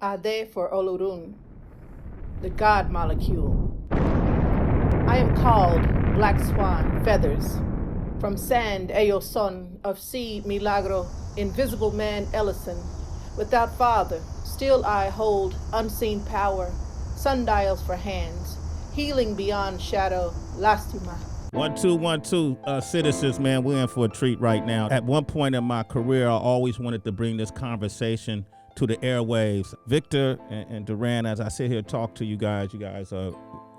Ade for Olurun, the God molecule. I am called Black Swan Feathers. From sand, Ayo son, of sea, Milagro, invisible man, Ellison. Without father, still I hold unseen power, sundials for hands, healing beyond shadow, Lastima. 1 2 citizens, man, we're in for a treat right now. At one point in my career, I always wanted to bring this conversation to the airwaves. Victor and Duran, as I sit here and talk to you guys are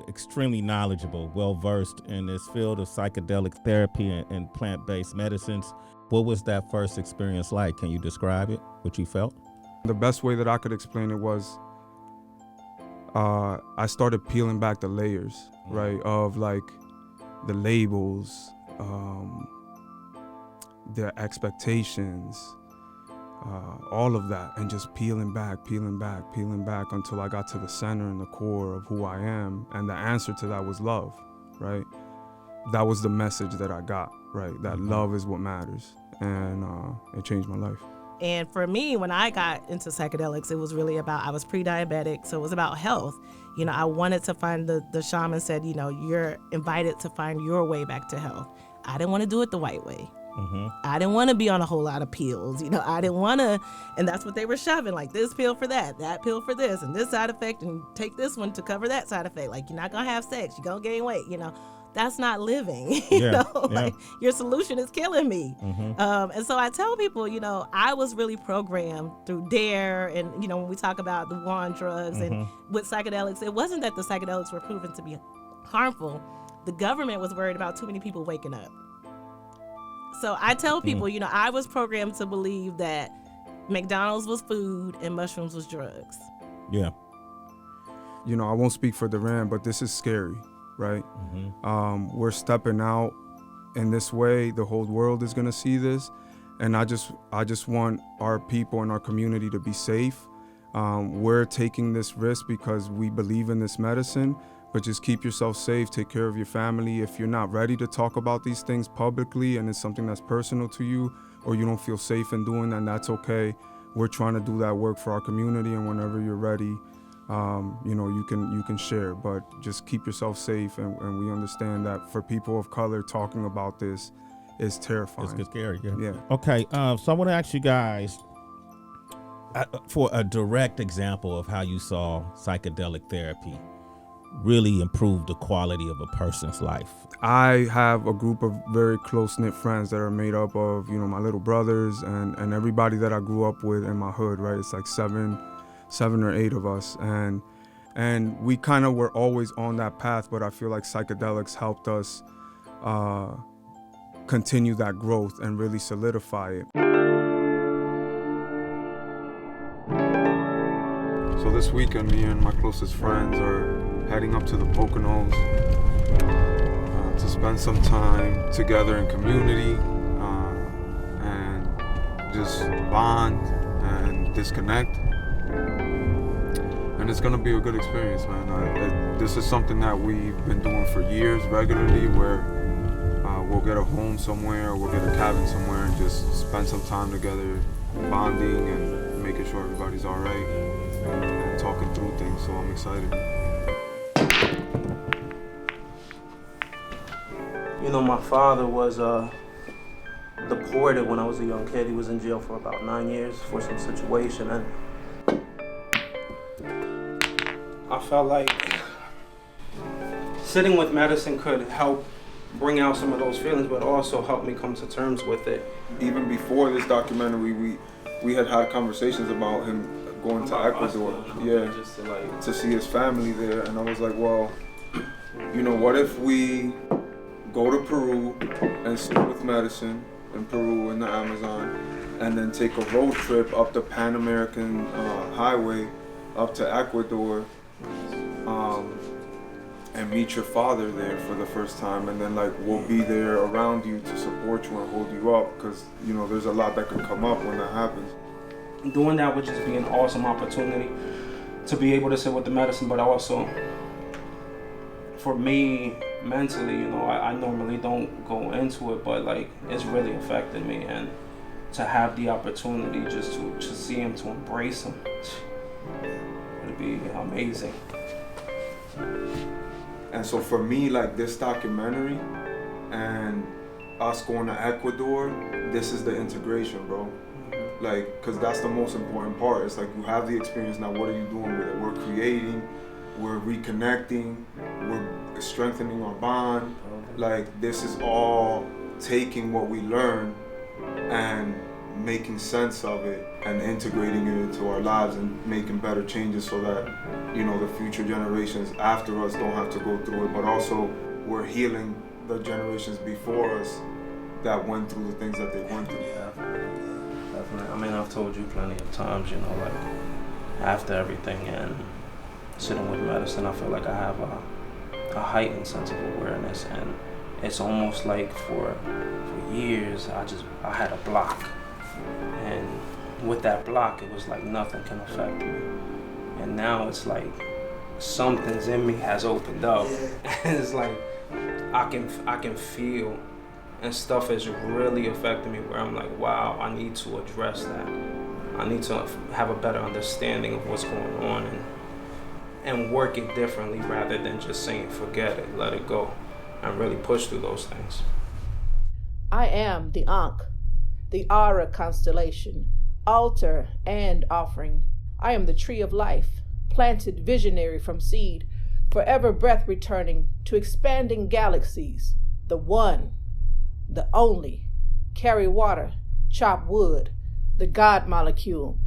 extremely knowledgeable, well-versed in this field of psychedelic therapy and plant-based medicines. What was that first experience like? Can you describe it, what you felt? The best way that I could explain it was I started peeling back the layers, right, of like the labels, the expectations, all of that, and just peeling back until I got to the center and the core of who I am. And the answer to that was love, right? That was the message that I got, right? That love is what matters. And it changed my life. And for me, when I got into psychedelics, it was really about, I was pre-diabetic, so it was about health. You know, I wanted to find, the shaman said, you know, you're invited to find your way back to health. I didn't want to do it the white way. I didn't want to be on a whole lot of pills. You know, I didn't want to, and that's what they were shoving, like this pill for that pill for this, and this side effect, and take this one to cover that side effect. Like, you're not going to have sex, you're going to gain weight, you know. That's not living, like your solution is killing me. And so I tell people, you know, I was really programmed through DARE, and, you know, when we talk about the war on drugs and with psychedelics, it wasn't that the psychedelics were proven to be harmful. The government was worried about too many people waking up. So I tell people, you know, I was programmed to believe that McDonald's was food and mushrooms was drugs. Yeah. You know, I won't speak for Duran, but this is scary. Right? We're stepping out in this way. The whole world is gonna see this. And I just want our people and our community to be safe. We're taking this risk because we believe in this medicine, but just keep yourself safe, take care of your family. If you're not ready to talk about these things publicly and it's something that's personal to you, or you don't feel safe in doing that, that's okay. We're trying to do that work for our community, and whenever you're ready, you know, you can share, but just keep yourself safe. And we understand that for people of color, talking about this is terrifying. It's scary, yeah. Okay, so I want to ask you guys for a direct example of how you saw psychedelic therapy really improve the quality of a person's life. I have a group of very close-knit friends that are made up of, you know, my little brothers and everybody that I grew up with in my hood, right? It's like seven or eight of us, and we kind of were always on that path, but I feel like psychedelics helped us continue that growth and really solidify it. So this weekend, me and my closest friends are heading up to the Poconos to spend some time together in community and just bond and disconnect. And it's gonna be a good experience, man. This is something that we've been doing for years regularly, where we'll get a home somewhere, or we'll get a cabin somewhere and just spend some time together, bonding and making sure everybody's all right and talking through things, so I'm excited. You know, my father was deported when I was a young kid. He was in jail for about 9 years for some situation, and I felt like sitting with medicine could help bring out some of those feelings, but also help me come to terms with it. Even before this documentary, we had conversations about him going to Ecuador, just to to see his family there, and I was like, well, you know, what if we go to Peru and sit with medicine in Peru in the Amazon, and then take a road trip up the Pan American highway up to Ecuador, and meet your father there for the first time, and then like we'll be there around you to support you and hold you up, because you know there's a lot that could come up when that happens. Doing that would just be an awesome opportunity to be able to sit with the medicine, but also for me mentally, you know, I normally don't go into it, but like it's really affected me, and to have the opportunity just to see him, to embrace him, be amazing. And so for me, like this documentary and us going to Ecuador, this is the integration, bro. Like, cause that's the most important part. It's like you have the experience, now what are you doing with it? We're creating, we're reconnecting, we're strengthening our bond. Like this is all taking what we learn and making sense of it and integrating it into our lives and making better changes so that, you know, the future generations after us don't have to go through it, but also we're healing the generations before us that went through the things that they went through. Yeah, definitely. I mean, I've told you plenty of times, you know, like after everything and sitting with medicine, I feel like I have a heightened sense of awareness, and it's almost like for years I had a block, and with that block it was like nothing can affect me, and now it's like something's in me has opened up, and it's like I can feel, and stuff is really affecting me where I'm like, wow, I need to address that. I need to have a better understanding of what's going on and work it differently rather than just saying forget it, let it go, and really push through those things. I am the Ankh, the Ara constellation, altar and offering. I am the tree of life, planted visionary from seed, forever breath returning to expanding galaxies, the one, the only, carry water, chop wood, the God molecule.